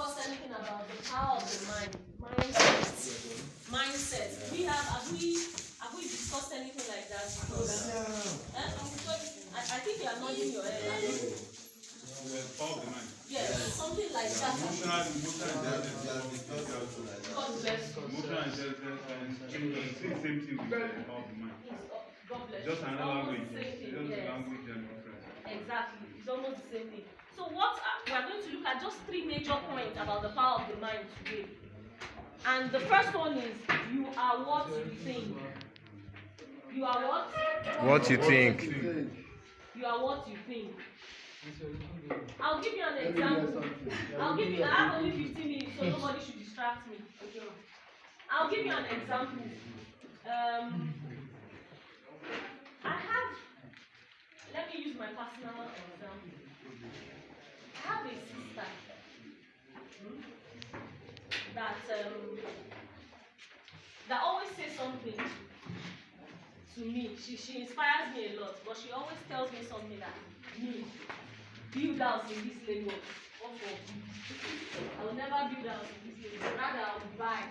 discussed anything about the power of the mind? Mindset. Have we discussed anything like that? I think you are nodding your head. Power of the mind. Yes, something like that. Emotional God bless you. Emotional intelligence and same thing with the power of the mind. God bless Just you. another language. Yes. Language and difference. Exactly. It's almost the same thing. So what we are going to look at just 3 major points about the power of the mind today. And the first one is you are what you think. You are what? What you think. You are what you think. I'll give you an example. I have only 15 minutes, so nobody should distract me. I'll give you an example. Let me use my personal example. I have a sister that always says something to me. She inspires me a lot, but she always tells me something that build house in this Lagos. I will never build house in this Lagos. Rather, I will buy.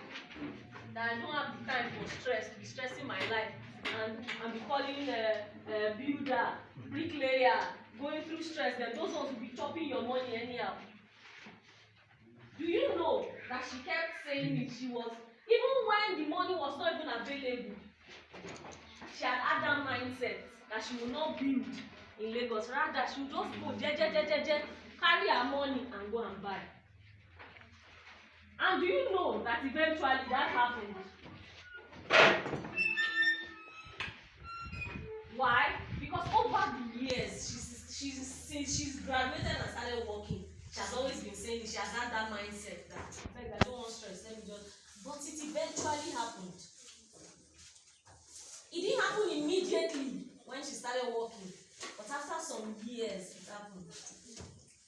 That I don't have the time for stress, to be stressing my life and be calling builder, bricklayer, going through stress. Then those ones will be chopping your money anyhow. Do you know that she kept saying it? She was, even when the money was not even available, she had that mindset that she will not build in Lagos. Rather, she will just go, carry her money and go and buy. And do you know that eventually that happened? Why? Because over the years, since she's graduated and started working, she has always been saying this. She has had that mindset that I don't want stress, let me just. But it eventually happened. It didn't happen immediately when she started working, but after some years, it happened.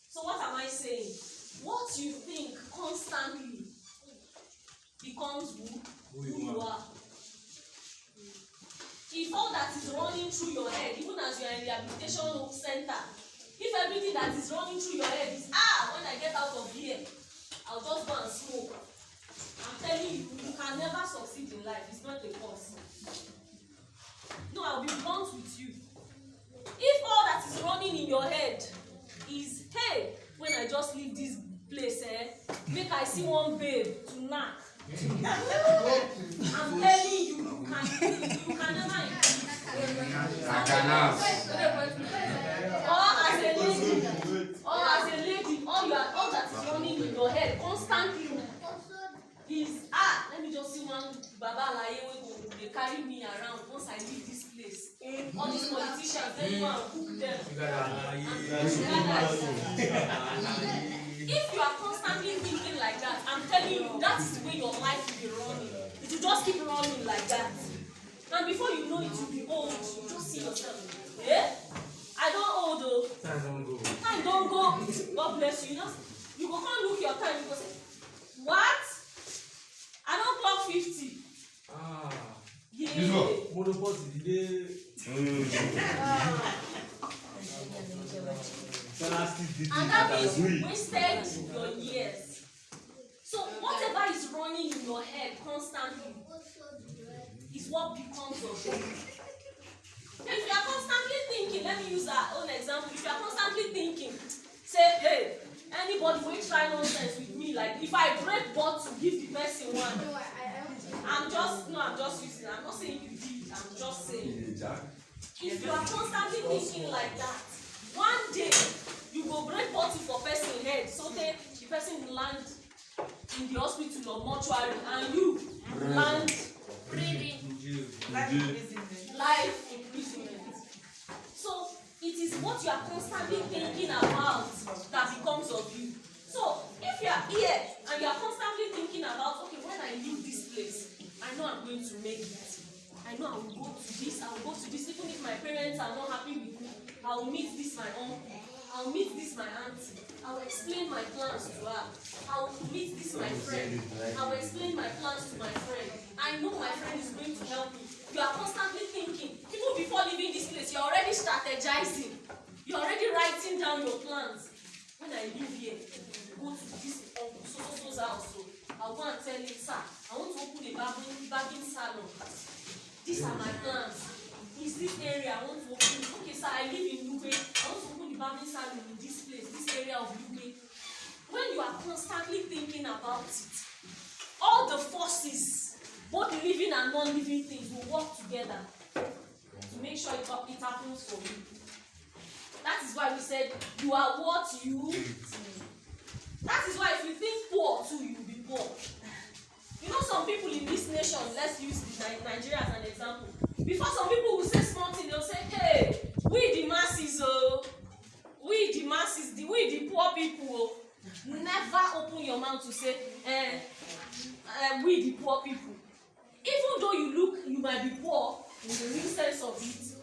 So what am I saying? What you think constantly becomes who you are. If all that is running through your head, even as you are in the rehabilitation center, if everything that is running through your head is, when I get out of here, I'll just go and smoke. I'm telling you, you can never succeed in life. It's not a cause. No, I'll be blunt with you. If all that is running in your head is, hey, when I just leave this place, make I see one babe to knock. I'm telling you, you can never improve. Or as a lady, all that is running in your head constantly is, let me just see one Baba Laye they carry me around once I leave this place. All these politicians, they go and cook them. If you are constantly thinking like that, I'm telling you, that is the way your life will be running. It will just keep running like that. And before you know it, you'll be old. You just see yourself. I don't old though. Time don't go. God bless you. You go come look your time. You go say, what? I don't clock 50. Yeah. And that means you wasted your years. So whatever is running in your head constantly is what becomes of you. If you are constantly thinking, let me use our own example. If you are constantly thinking, say, hey, anybody will try nonsense with me. Like if I break bottle, give the person one. I'm just using. I'm not saying you did. I'm just saying. If you are constantly thinking like that, one day you go break bottle for person head, so the person will land in the hospital or mortuary, and you land breathing life imprisonment. So it is what you are constantly thinking about that becomes of you. So if you are here and you are constantly thinking about, okay, when I leave this place, I know I'm going to make it. I know I will go to this, I will go to this. Even if my parents are not happy with me, I will meet this my uncle, I will meet this my auntie, I will explain my plans to her, I will meet this my friend, I will explain my plans to my friend. I know my friend is going to help me. You are constantly thinking, even before leaving this place, you're already strategizing, you're already writing down your plans. When I leave here, go to this uncle, so house, so I'll go and tell him, sir, I want to open a barbing salon. These are my plans. Is this area I want to open? Okay, sir, I live in Lube. I want to open the barbing salon in this place, this area of Lube. When you are constantly thinking about it, all the forces, both living and non-living things, will work together to make sure it happens for you. That is why we said you are what you. That is why if you think poor too, you will be poor. You know, some people in this nation, let's use Nigeria as an example. Before some people will say something, they'll say, hey, we the masses, we the masses, we the poor people. Never open your mouth to say, we the poor people. Even though you might be poor in the real sense of it,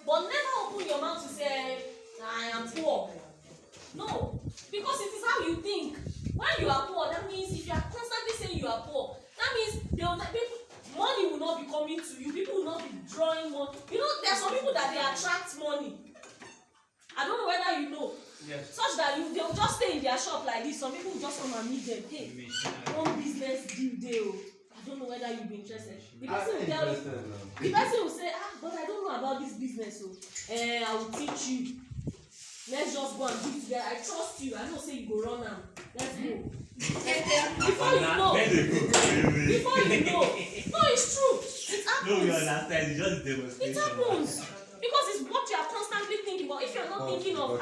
but never open your mouth to say, I am poor. No, because it is how you think. When you are poor, that means if you are constantly saying you are poor, that means money will not be coming to you. People will not be drawing money. You know, there are some people that they attract money. I don't know whether you know. Yes. Such that they will just stay in their shop like this. Some people will just come and meet them. Hey, one business deal. I don't know whether you'll be interested. The person will tell you. The person will say, but I don't know about this business. So I will teach you. Let's just go and do it together. I trust you. I know say you go run now. Let's go. Before you know. No, it's true. It happens. No, you understand. It's just demonstration. It happens. Because it's what you are constantly thinking about. If you're not thinking of,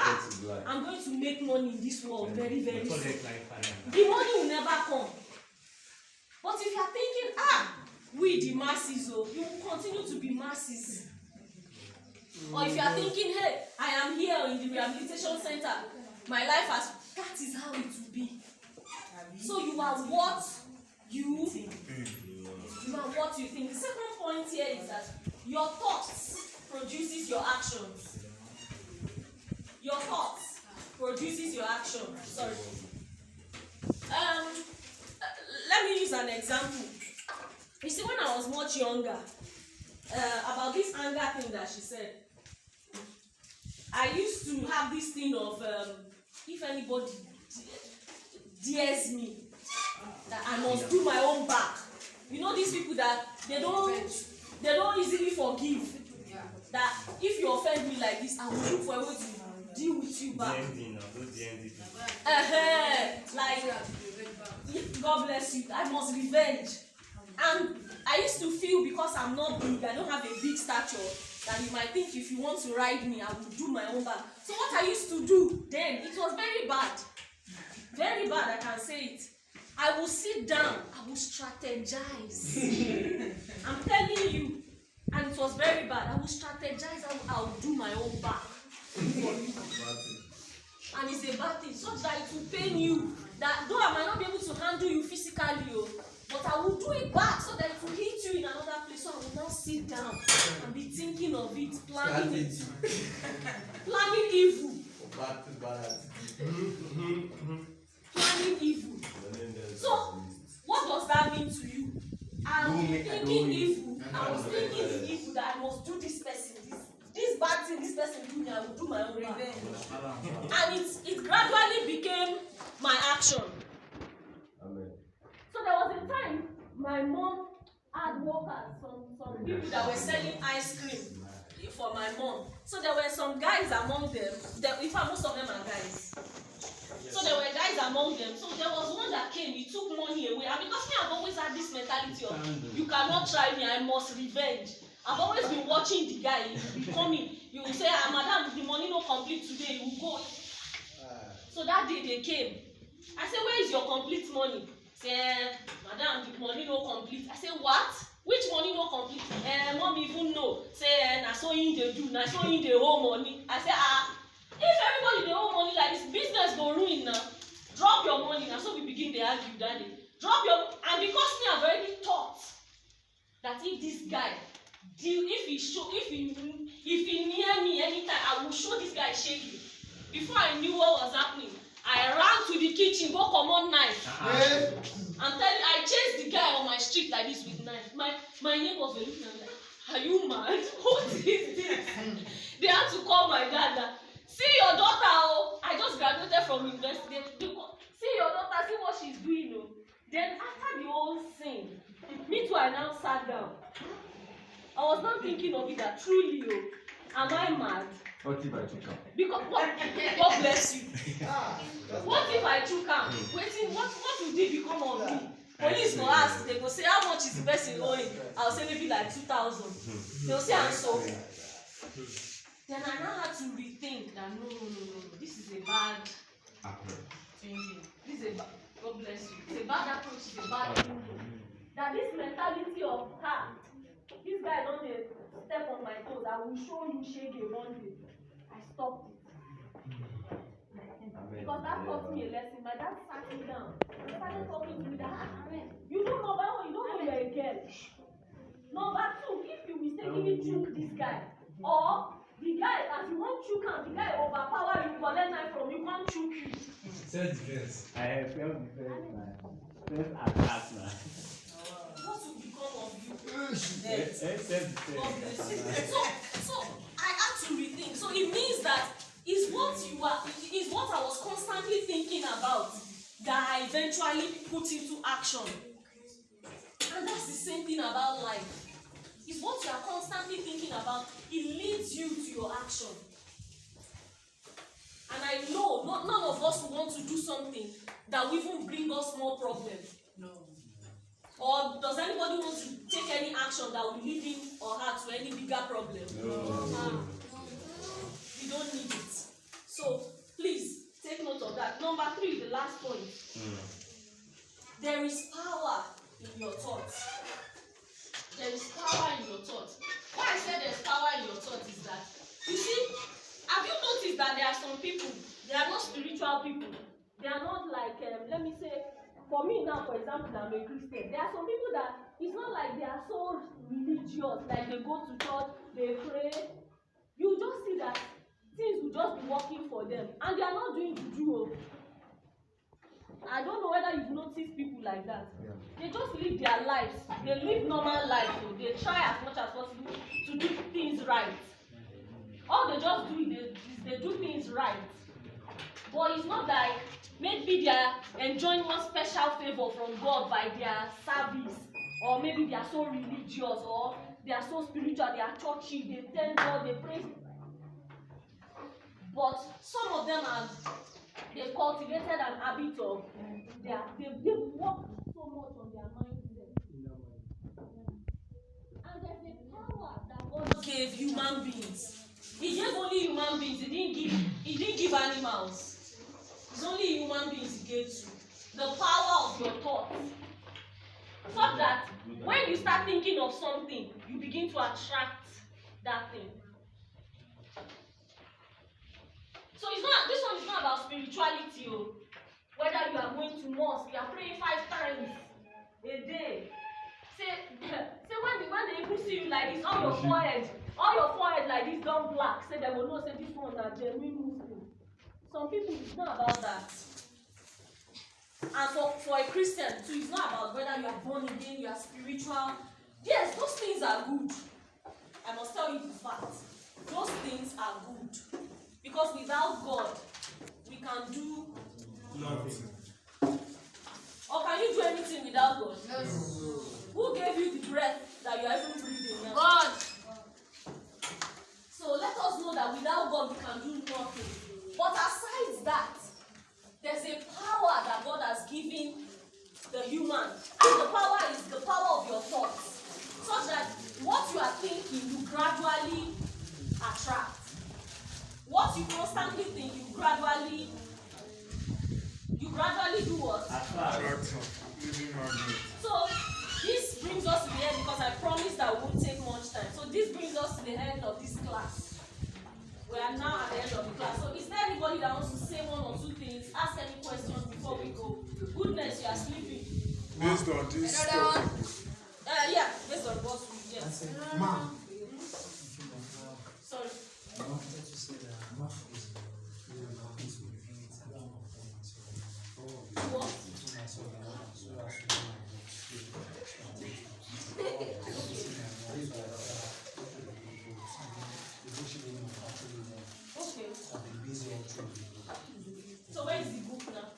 I'm going to make money in this world very, very soon, the money will never come. But if you are thinking, we the masses, you will continue to be masses. Or if you are thinking, hey, I am here in the rehabilitation center, my life that is how it will be. So you are what you think. You are what you think. The second point here is that your thoughts produces your actions. Your thoughts produces your actions. Sorry. Let me use an example. You see, when I was much younger, about this anger thing that she said, I used to have this thing of if anybody dares me, that I must do my own back. You know, these people that they don't easily forgive. That if you offend me like this, I will look for a way to deal with you back. Like, God bless you, I must revenge. And I used to feel, because I'm not big, I don't have a big stature, that you might think if you want to ride me, I will do my own back. So what I used to do then, it was very bad. Very bad, I can say it. I will sit down, I will strategize. I'm telling you. And it was very bad. I will strategize, I will do my own back for you. And it's a bad thing, such that it will pain you. That though I might not be able to handle you physically, but I will do it back so that it will hit you in another place. So I will now sit down and be thinking of it, planning it. Planning evil. Planning evil. So, what does that mean to you? I was thinking evil. I was thinking evil that I must do this person. This bad thing this person do me, I will do my own revenge. And it gradually became my action. Amen. So there was a time my mom had workers, some people that were selling ice cream for my mom. So there were some guys among them. In fact, most of them are guys. So there were guys among them. So there was one that came, he took money away. And because me, I've always had this mentality of, you cannot try me, I must revenge. I've always been watching the guy, he will be coming. You will say, madam, the money not complete today, you will go. So that day they came. I said, where is your complete money? Say, madam, the money no complete. I said, what? Which money no complete? Mom even know. Say, na so in they do, na so in they owe money. I said, if everybody they owe money like this, business go ruin now. Drop your money. Now so we begin to argue that day. Drop your, and because me I've already thought that if this guy, if he near me anytime, I will show this guy shaking. Before I knew what was happening, I ran to the kitchen, go command knife. I'm telling you, I chased the guy on my street like this with knife. My neighbors were looking at me like, are you mad? What is this? They had to call my dad. See your daughter, I just graduated from university. See your daughter, see what she's doing. Then after the whole thing, me too, I now sat down. I was not thinking of it that truly, am I mad? What if I took out? Because God bless you. What if I took out? Waiting, what would they become of me? Police go ask, they go say how much is the person owing? I'll say maybe like 2,000. They'll say I'm sorry. Then I now had to rethink that no, this is a bad thinking. This is a bad, God bless you. It's a bad approach, it's a bad thinking. That this mentality of this guy don't step on my toes, I will show you shake one day. I stopped it. Because that taught me a lesson. My dad sat me down. He started talking to me that you don't know about you don't know you're a girl. Number two, if you mistakenly choke this guy, or the guy as you want choke him, the guy overpower you, collect knife from you, can't choke you. Self-defense. I have self-defense, man. Self-attack, man. What will become of you? Self-defense. So I had to rethink. So it means that is what I was constantly thinking about that I eventually put into action. And that's the same thing about life. It's what you are constantly thinking about. It leads you to your action. And I know none of us want to do something that will even bring us more problems. No. Or does anybody want to take any action that will lead him or her to any bigger problem? No. We don't need it. So please take note of that. Number 3, the last point. There is power in your thoughts. There is power in your thoughts. Why I said there's power in your thoughts is that, you see, have you noticed that there are some people, they are not spiritual people. They are not like, let me say, for me now, for example, I'm a Christian. There are some people that it's not like they are so religious, like they go to church, they pray. You just see that things will just be working for them, and they are not doing juju. I don't know whether you've noticed people like that. Yeah. They just live their lives. They live normal lives. So they try as much as possible to do things right. All they just do is they do things right. But it's not like maybe they are enjoying one special favor from God by their service, or maybe they are so religious, or they are so spiritual, they are churchy, they thank God, they pray. But some of them they've cultivated an habit of they've worked so much on their mindset. And there's a power that God gave human beings. He gave only human beings. He didn't give animals. It's only human beings he gave to. The power of your thoughts. So that when you start thinking of something, you begin to attract that thing. So this one is not about spirituality. Whether you are going to mosque, you are praying 5 times a day. Say when they even see you like this, all your forehead like this don't black. Say they will know say this one are genuine Muslim. Some people it's not about that. And for a Christian too, it's not about whether you are born again, you are spiritual. Yes, those things are good. I must tell you the fact. Those things are good. Because without God, we can do nothing. Or can you do anything without God? Yes. Who gave you the breath that you are even breathing now? God. So let us know that without God, we can do nothing. But aside that, there's a power that God has given the human. And the power is the power of your thoughts. Such that what you are thinking, you gradually attract. What you constantly think, you gradually do what? Attract. So this brings us to the end because I promised that we won't take much time. So this brings us to the end of this class. We are now at the end of the class. So is there anybody that wants to say 1 or 2 things? Ask any questions before we go. Goodness, you are sleeping. Based on this topic. Yeah, based on what we yes. Ma'am. Sorry. I wanted to say that enough is What? Okay. So where is the book now?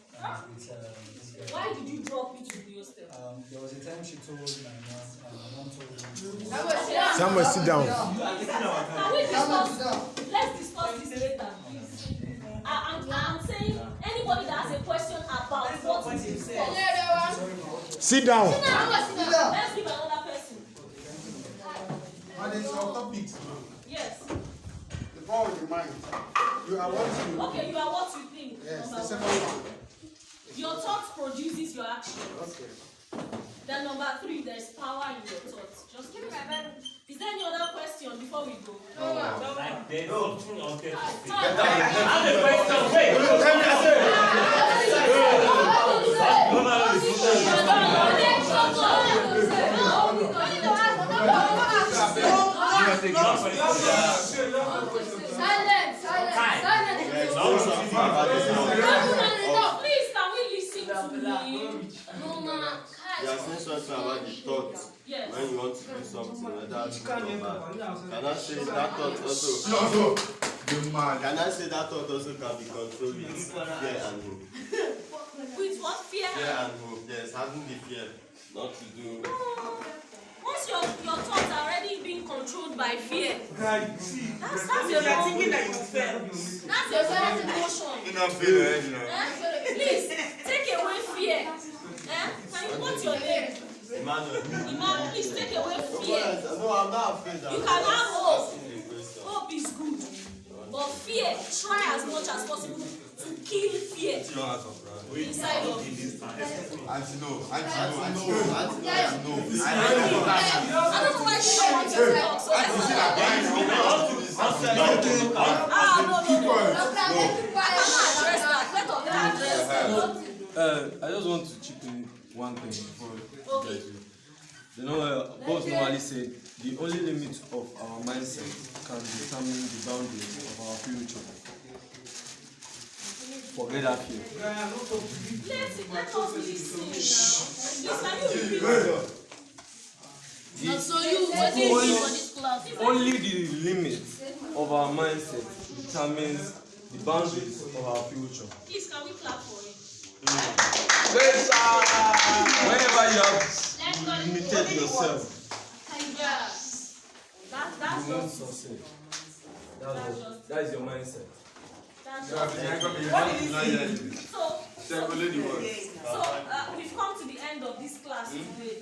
Why did you drop it to the she told my mom told me. Samuel, sit down. Can we discuss? Let's discuss this later, please. I'm saying anybody that has a question about what we discussed. Sit down. Let's give another person. And it's your topics. Yes. The power of the mind. You are what you. Okay, you are what you think. Yes, Number the second one. one. Your thoughts produces your action. Okay. Then number 3, there's power in your thoughts. Just give me my Bible. Is there any other question before we go? Like there's something on there. Time. I have a question. Wait. Please, can we listen to me? You are saying something about the thoughts. Yes. When you want to do something, whether good or bad. Can I say that thought also? Can I say that thought also can be controlled with fear and hope? With what fear? Fear and hope, yes, having the fear not to do. Once your thoughts are already being controlled by fear, that's your thinking that you fail. That's your first emotion. You not feel it, you know. Please take away fear. What's your name? Emmanuel. Emmanuel, please take away fear. No, I'm not afraid that. You can have hope. Asking the question. Hope is good. But fear, try as much as possible to kill fear inside of you. Auntie, no. I don't know why you don't want to talk. So let's not. I just want to chip in one thing before you guys do. You know, boss normally said the only limit of our mindset can determine the boundaries of our future. Forget that fear. Let us listen now. Please, can you repeat? So you, what do you mean for this class? Only the limit of our mindset determines the boundaries of our future. Please, can we clap for it? Whenever you have limited yourself, That's you won't just succeed. That is your mindset. that's just So we've come to the end of this class today.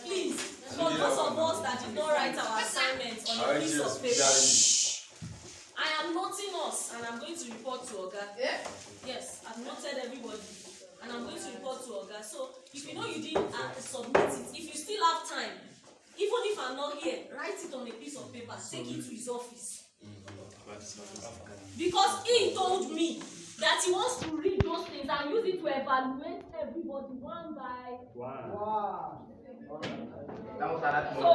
Please, for those of us that did not write our assignments on a piece of paper, I am noting us and I'm going to report to Oga. Yes, I've noted everybody and I'm going to report to Oga. So if you know you didn't submit it, if you still have time, even if I'm not here, write it on a piece of paper, take it to his office. Because he told me that he wants to read those things and use it to evaluate everybody one by one. So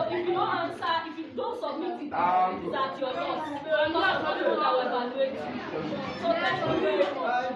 if you don't answer, if you don't submit it, it's at your loss. I'm not going to evaluate you. So thank you very much.